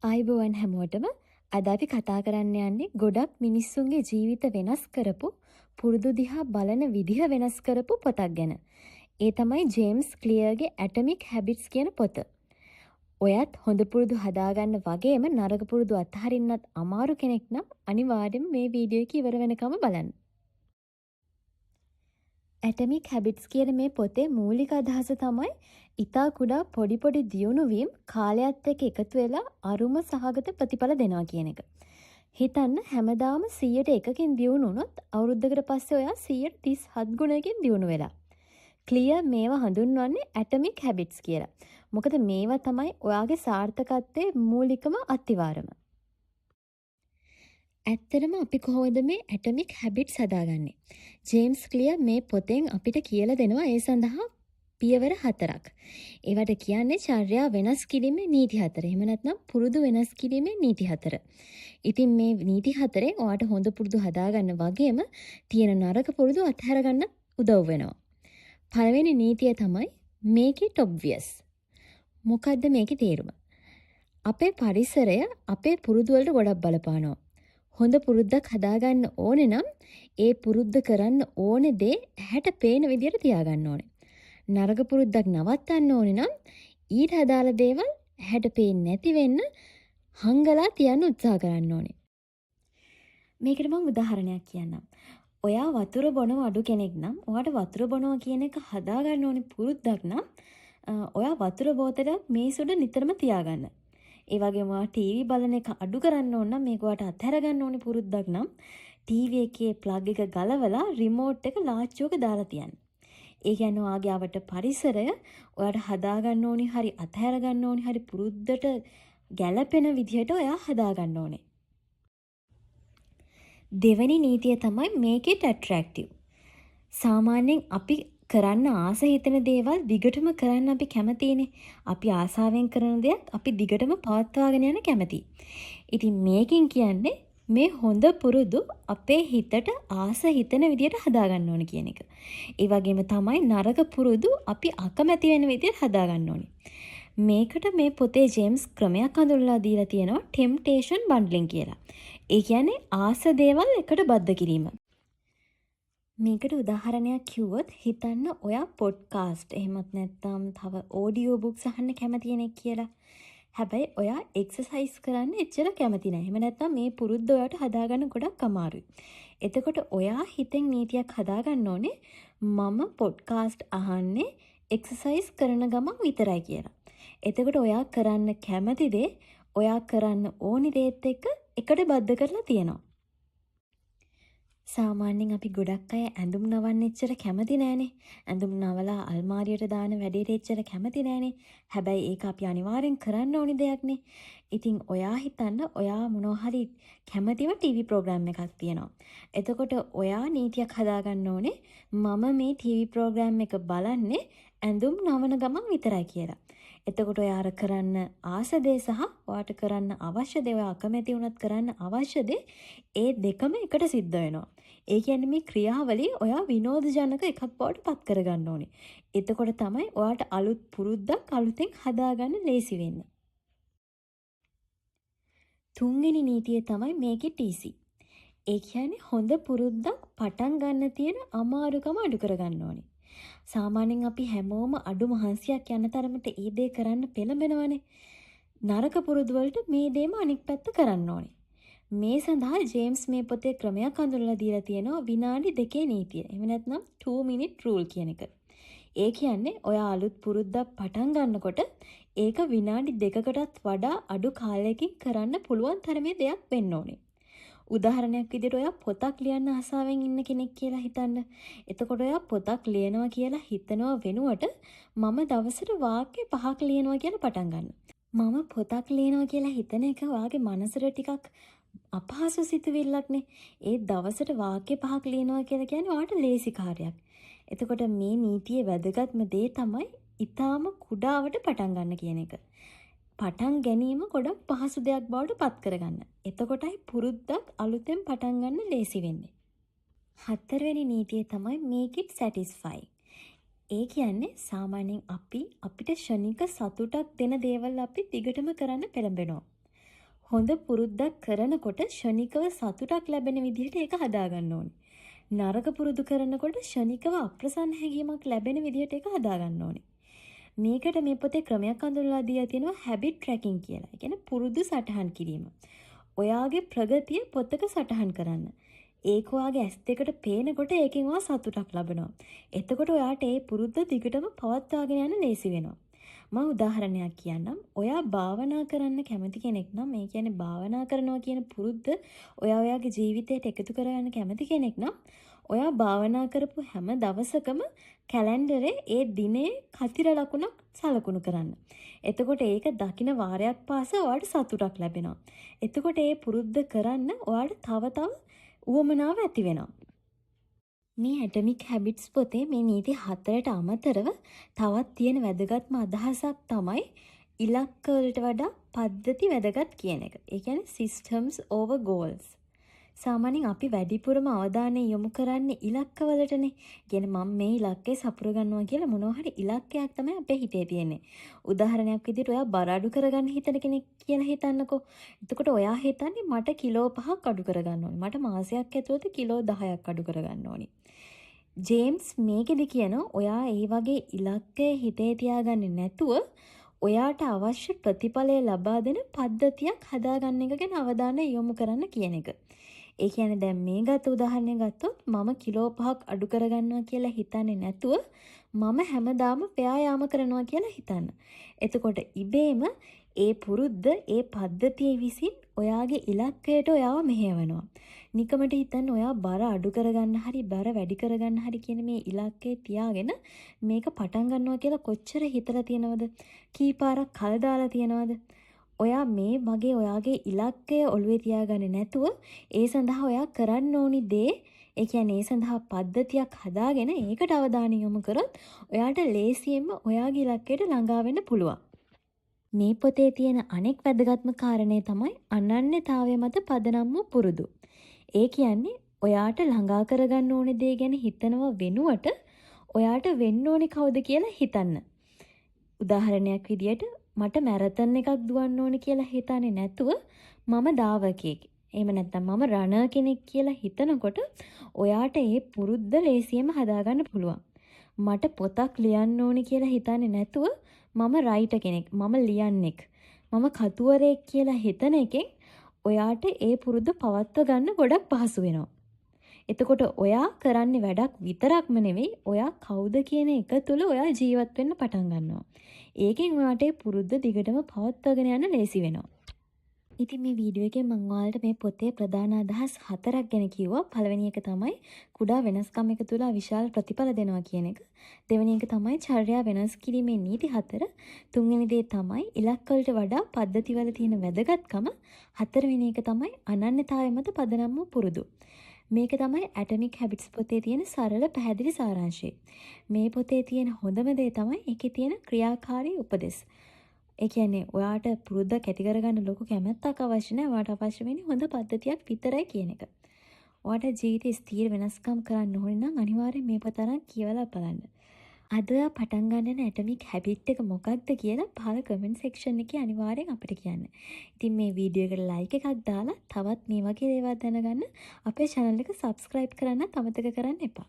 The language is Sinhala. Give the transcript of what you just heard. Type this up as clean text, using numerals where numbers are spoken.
ආයිබෝවන් හැමෝටම අද අපි කතා කරන්න යන්නේ ගොඩක් මිනිස්සුන්ගේ ජීවිත වෙනස් කරපු පුරුදු දිහා බලන විදිහ වෙනස් කරපු පොතක් ගැන. ඒ තමයි ජේම්ස් ක්ලියර්ගේ ඇටමික් හැබිට්ස් කියන පොත. ඔයත් හොඳ පුරුදු හදාගන්න වගේම නරක පුරුදු අත්හරින්නත් අමාරු කෙනෙක් නම් අනිවාර්යෙන් මේ වීඩියෝ එක ඉවර වෙනකම බලන්න. ඇටමික් හැබිට්ස් කියන මේ පොතේ මූලික අදහස තමයි ඉතා කුඩා පොඩි පොඩි දියුණුවීම් කාලයත් එක්ක එකතු වෙලා අරුම සහගත ප්‍රතිඵල දෙනවා කියන එක. හිතන්න හැමදාම 100%කින් දියුණු වුණොත් අවුරුද්දකට පස්සේ ඔයා 137 ගුණයකින් දියුණු වෙලා. ක්ලියර් මේවා හඳුන්වන්නේ ඇටමික් හැබිට්ස් කියලා. මොකද මේවා තමයි ඔයාගේ සාර්ථකත්වයේ මූලිකම අත්තිවාරම. ඇත්තටම අපි කොහොමද මේ ඇටමික් හැබිට්ස් හදාගන්නේ? ජේම්ස් ක්ලියර් මේ පොතෙන් අපිට කියලා දෙනවා ඒ සඳහා පියවර 4ක්. ඒවට කියන්නේ චර්යා වෙනස් කිරීමේ නීති 4. එහෙම නැත්නම් පුරුදු වෙනස් කිරීමේ නීති 4. ඉතින් මේ නීති 4 ඔයාට හොඳ පුරුදු හදාගන්න වගේම තියෙන නරක පුරුදු අත්හැර ගන්න උදව් වෙනවා. පළවෙනි නීතිය තමයි make it obvious. මොකද්ද මේකේ තේරුම? අපේ පරිසරය අපේ පුරුදු වලට ගොඩක් බලපානවා. හොඳ පුරුද්දක් හදාගන්න ඕනේ නම් ඒ පුරුද්ද කරන්න ඕනේ දේ ඇහැට පේන විදියට තියාගන්න ඕනේ. නරක පුරුද්දක් නවත්තන්න ඕනේ නම් ඊට අදාළ දේවල් ඇහැට පේන්නේ නැති වෙන්න හංගලා තියන්න උත්සාහ කරන්න ඕනේ. මේකට මම උදාහරණයක් කියන්නම්. ඔයා වතුර බොනව අඩු කෙනෙක් නම් ඔයාට වතුර බොනවා කියන එක හදාගන්න ඕනේ පුරුද්දක් නම් ඔයා වතුර බෝතලයක් මේස උඩ නිතරම තියාගන්න. ඒ වගේම ඔයා ටීවී බලන එක අඩු කරන්න ඕන නම් මේක ඔයාට අත්හැර ගන්න ඕනේ පුරුද්දක් නම් ටීවී එකේ ප්ලග් එක ගලවලා රිමෝට් එක ලාච්චුවක දාලා තියන්න. ඒ කියන්නේ ඔයාගේ අවට පරිසරය ඔයාට හදාගන්න ඕනි හරි අත්හැර ගන්න ඕනි හරි පුරුද්දට ගැළපෙන විදිහට ඔයා හදාගන්න ඕනේ. දෙවෙනි නීතිය තමයි make it attractive. සාමාන්‍යයෙන් අපි කරන්න ආස හිතෙන දේවල් දිගටම කරන්න අපි කැමතිනේ. අපි ආසාවෙන් කරන දේත් අපි දිගටම පවත්වාගෙන යන්න කැමතියි. ඉතින් මේකෙන් කියන්නේ මේ හොඳ පුරුදු අපේ හිතට ආස හිතෙන විදියට හදාගන්න ඕනේ කියන එක. ඒ වගේම තමයි නරක පුරුදු අපි අකමැති වෙන විදියට හදාගන්න ඕනේ. මේකට මේ පොතේ ජේම්ස් ක්‍රමයක් හඳුන්වලා දීලා තියෙනවා temptation bundling කියලා. ඒ කියන්නේ ආස දේවල් එකට බද්ධ කිරීම. මේකට උදාහරණයක් කිව්වොත් හිතන්න ඔයා පොඩ්කාස්ට් එහෙමත් නැත්නම් තව ඔඩියෝ බුක්ස් අහන්න කැමති කෙනෙක් කියලා. හැබැයි ඔයා එක්සර්සයිස් කරන්න එච්චර කැමති නැහැ. එහෙම නැත්නම් මේ පුරුද්ද ඔයාට හදාගන්න ගොඩක් අමාරුයි. එතකොට ඔයා හිතෙන් නීතියක් හදාගන්න ඕනේ මම පොඩ්කාස්ට් අහන්නේ එක්සර්සයිස් කරන ගමන් විතරයි කියලා. එතකොට ඔයා කරන්න කැමති දේ ඔයා කරන්න ඕනි දේත් එක්ක එකට බද්ධ කරලා තියෙනවා. සාමාන්‍යයෙන් අපි ගොඩක් අය ඇඳුම් නවන්න එච්චර කැමති නෑනේ. ඇඳුම් නවලා අල්මාරියට දාන වැඩේට එච්චර කැමති නෑනේ. හැබැයි ඒක අපි අනිවාර්යෙන් කරන්න ඕනි දෙයක්නේ. ඉතින් ඔයා හිතන්න ඔයා මොනවා හරි කැමතිම ටීවී ප්‍රෝග්‍රෑම් එකක් තියෙනවා. එතකොට ඔයා නීතියක් හදාගන්න ඕනේ මම මේ ටීවී ප්‍රෝග්‍රෑම් එක බලන්නේ ඇඳුම් නවන ගමන් විතරයි කියලා. එතකොට ඔයා අර කරන්න ආස දේ සහ ඔයාට කරන්න අවශ්‍ය දේ ඔයා අකමැති වුණත් කරන්න අවශ්‍ය දේ ඒ දෙකම එකට සිද්ධ වෙනවා. ඒ කියන්නේ මේ ක්‍රියාවලිය ඔයා විනෝදජනක එකක් බවට පත් කරගන්න ඕනේ. එතකොට තමයි ඔයාට අලුත් පුරුද්දක් අලුතෙන් හදාගන්න ලේසි වෙන්නේ. තුන්වෙනි නීතිය තමයි make it easy. ඒ කියන්නේ හොඳ පුරුද්දක් පටන් ගන්න තියෙන අමාරුකම අඩු කරගන්න ඕනේ. සාමාන්‍යයෙන් අපි හැමෝම අඩු මහන්සියක් යන තරමට ඒ දේ කරන්න පෙළඹෙනවනේ. නරක පුරුදු වලට මේ දේම අනික් පැත්ත කරන්න ඕනේ. මේ සඳහා ජේම්ස් මේ පොතේ ක්‍රමයක් හඳුන්වලා දීලා තියෙනවා විනාඩි 2 නීතිය. එහෙම නැත්නම් 2 minute rule කියන එක. ඒ කියන්නේ ඔයා අලුත් පුරුද්දක් පටන් ගන්නකොට ඒක විනාඩි 2කටත් වඩා අඩු කාලයකින් කරන්න පුළුවන් තරමේ දෙයක් වෙන්න ඕනේ. උදාහරණයක් විදිහට ඔයා පොතක් ලියන්න ආසාවෙන් ඉන්න කෙනෙක් කියලා හිතන්න. එතකොට ඔයා පොතක් ලියනවා කියලා හිතනවා වෙනුවට මම දවසට වාක්‍ය 5ක් ලියනවා කියලා පටන් ගන්න. මම පොතක් ලියනවා කියලා හිතන එක ඔයාගේ මනසට ටිකක් අපහසු සිතුවිල්ලක්නේ. ඒ දවසට වාක්‍ය 5ක් ලියනවා කියලා කියන්නේ ඔයාට ලේසි කාර්යයක්. එතකොට මේ නීතියේ වැදගත්ම දේ තමයි ඊටාම කුඩාවට පටන් ගන්න කියන එක. පටන් ගැනීම ගොඩක් පහසු දෙයක් බවට පත් කරගන්න. එතකොටයි පුරුද්දක් අලුතෙන් පටන් ගන්න ලේසි වෙන්නේ. හතරවෙනි නීතිය තමයි make it satisfying. ඒ කියන්නේ සාමාන්‍යයෙන් අපිට ෂණික සතුටක් දෙන දේවල් අපි දිගටම කරන්න පෙළඹෙනවා. හොඳ පුරුද්දක් කරනකොට ෂණිකව සතුටක් ලැබෙන විදිහට ඒක හදාගන්න ඕනේ. නරක පුරුදු කරනකොට ෂණිකව අප්‍රසන්න හැඟීමක් ලැබෙන විදිහට ඒක හදාගන්න ඕනේ. මේකට මේ පොතේ ක්‍රමයක් හඳුන්වලා දීලා තියෙනවා හැබිට් ට්‍රැකින් කියලා. ඒ කියන්නේ පුරුදු සටහන් කිරීම. ඔයාගේ ප්‍රගතිය පොතක සටහන් කරන්න. ඒක ඔයාගේ ඇස් දෙකට පේනකොට ඒකෙන් ඔයා සතුටක් ලබනවා. එතකොට ඔයාට ඒ පුරුද්ද දිගටම පවත්වාගෙන යන්න ලේසි වෙනවා. මම උදාහරණයක් කියන්නම්. ඔයා භාවනා කරන්න කැමති කෙනෙක් නම්, ඒ කියන්නේ භාවනා කරනවා කියන පුරුද්ද ඔයා ඔයාගේ ජීවිතයට එකතු කරගන්න කැමති කෙනෙක් නම්, ඔයා භාවනා කරපු හැම දවසකම කැලෙන්ඩරේ ඒ දිනේ කතිර ලකුණක් සලකුණු කරන්න. එතකොට ඒක දකින වාරයක් පාසා ඔයාට සතුටක් ලැබෙනවා. එතකොට ඒ පුරුද්ද කරන්න ඔයාට තව උවමනාව ඇති වෙනවා. මේ ඇටමික් හැබිට්ස් පොතේ මේ නීති 4ට අමතරව තවත් තියෙන වැදගත්ම අදහසක් තමයි ඉලක්ක වලට වඩා පද්ධති වැදගත් කියන එක. ඒ කියන්නේ systems over goals. සාමාන්‍යයෙන් අපි වැඩිපුරම අවධානය යොමු කරන්නේ ඉලක්ක වලටනේ. කියන්නේ මම මේ ඉලක්කේ සපුර ගන්නවා කියලා මොනවා හරි ඉලක්කයක් තමයි අපේ හිතේ තියෙන්නේ. උදාහරණයක් විදිහට ඔයා බර අඩු කරගන්න හිතන කෙනෙක් කියලා හිතන්නකෝ. එතකොට ඔයා හිතන්නේ මට කිලෝ 5ක් අඩු කරගන්න ඕනේ. මට මාසයක් ඇතුළත කිලෝ 10ක් අඩු කරගන්න ඕනේ. ජේම්ස් මේකෙදි කියනවා ඔයා ඒ වගේ ඉලක්කය හිතේ තියාගන්නේ නැතුව ඔයාට අවශ්‍ය ප්‍රතිඵලය ලබා දෙන පද්ධතියක් හදාගන්න එක ගැන අවධානය යොමු කරන්න කියන එක. ඒ කියන්නේ දැන් මේ ගත උදාහරණයක් ගත්තොත් මම කිලෝ 5ක් අඩු කරගන්නවා කියලා හිතන්නේ නැතුව මම හැමදාම ව්‍යායාම කරනවා කියලා හිතන්න. එතකොට ඉබේම ඒ පුරුද්ද ඒ පද්ධතිය විසින් ඔයාගේ ඉලක්කයට ඔයාව මෙහෙයවනවා. නිකමට හිතන්න ඔයා බර අඩු කරගන්න හරි බර වැඩි කරගන්න හරි කියන මේ ඉලක්කේ තියාගෙන මේක පටන් ගන්නවා කියලා කොච්චර හිතලා තියෙනවද? කීපාරක් කල් දාලා තියෙනවද? ඔයා මේ වගේ ඔයාගේ ඉලක්කය ඔළුවේ තියාගන්නේ නැතුව ඒ සඳහා ඔයා කරන්න ඕනි දේ, ඒ කියන්නේ ඒ සඳහා පද්ධතියක් හදාගෙන ඒකට අවධානය යොමු කරොත් ඔයාට ලේසියෙන්ම ඔයාගේ ඉලක්කයට ළඟා වෙන්න පුළුවන්. මේ පොතේ තියෙන අනෙක් වැදගත්ම කාරණේ තමයි අනන්‍යතාවය මත පදනම් වූ පුරුදු. ඒ කියන්නේ ඔයාට ළඟා කරගන්න ඕනේ දේ ගැන හිතනව වෙනුවට ඔයාට වෙන්න ඕනේ කවුද කියලා හිතන්න. උදාහරණයක් විදියට මට මැරතන් එකක් දුවන්න ඕනේ කියලා හිතන්නේ නැතුව මම දාවකයෙක්. එහෙම නැත්නම් මම රනර් කෙනෙක් කියලා හිතනකොට ඔයාට ඒ පුරුද්ද ලේසියෙන්ම හදාගන්න පුළුවන්. මට පොතක් ලියන්න ඕනේ කියලා හිතන්නේ නැතුව මම රයිටර් කෙනෙක්, මම ලියන්නෙක්, මම කතුවරයෙක් කියලා හිතන එකෙන් ඔයාට ඒ පුරුද්ද පවත්ව ගන්න ගොඩක් පහසු වෙනවා. එතකොට ඔයා කරන්නේ වැඩක් විතරක්ම නෙවෙයි, ඔයා කවුද කියන එක තුළ ඔයා ජීවත් වෙන්න පටන් ගන්නවා. ඒකෙන් ඔයාට ඒ පුරුද්ද දිගටම පවත්වාගෙන යන්න ලේසි වෙනවා. ඉතින් මේ වීඩියෝ එකේ මම ඔයාලට මේ පොතේ ප්‍රධාන අදහස් 4ක් ගැන කිව්වා. පළවෙනි එක තමයි කුඩා වෙනස්කම් එක තුළ විශාල ප්‍රතිඵල දෙනවා කියන එක. දෙවෙනි එක තමයි චර්යා වෙනස් කිරීමේ නීති 4. තුන්වෙනි දේ තමයි ඉලක්ක වලට වඩා පද්ධතිවල තියෙන වැදගත්කම. හතරවෙනි එක තමයි අනන්‍යතාවය මත පදනම් වූ පුරුදු. මේක තමයි ඇටමික් හැබිට්ස් පොතේ තියෙන සරල පැහැදිලි සාරාංශය. මේ පොතේ තියෙන හොඳම දේ තමයි ඒකේ තියෙන ක්‍රියාකාරී උපදෙස්. ඒ කියන්නේ ඔයාට පුරුද්දක් ඇති කරගන්න ලොකු කැමැත්තක් අවශ්‍ය නැහැ. ඔයාට අවශ්‍ය වෙන්නේ හොඳ පද්ධතියක් විතරයි කියන එක. ඔයාට ජීවිතේ ස්ථිර වෙනස්කම් කරන්න ඕනේ නම් අනිවාර්යෙන් මේ පොත අරන් කියවලා බලන්න. අද ඔයා පටන් ගන්න ඇටමික් හැබිට් එක මොකක්ද කියලා පහළ කමෙන්ට් සෙක්ෂන් එකේ අනිවාර්යෙන් අපිට කියන්න. ඉතින් මේ වීඩියෝ එකට ලයික් එකක් දාලා තවත් මේ වගේ දේවල් දැනගන්න අපේ channel එක subscribe කරන්න අමතක කරන්න එපා.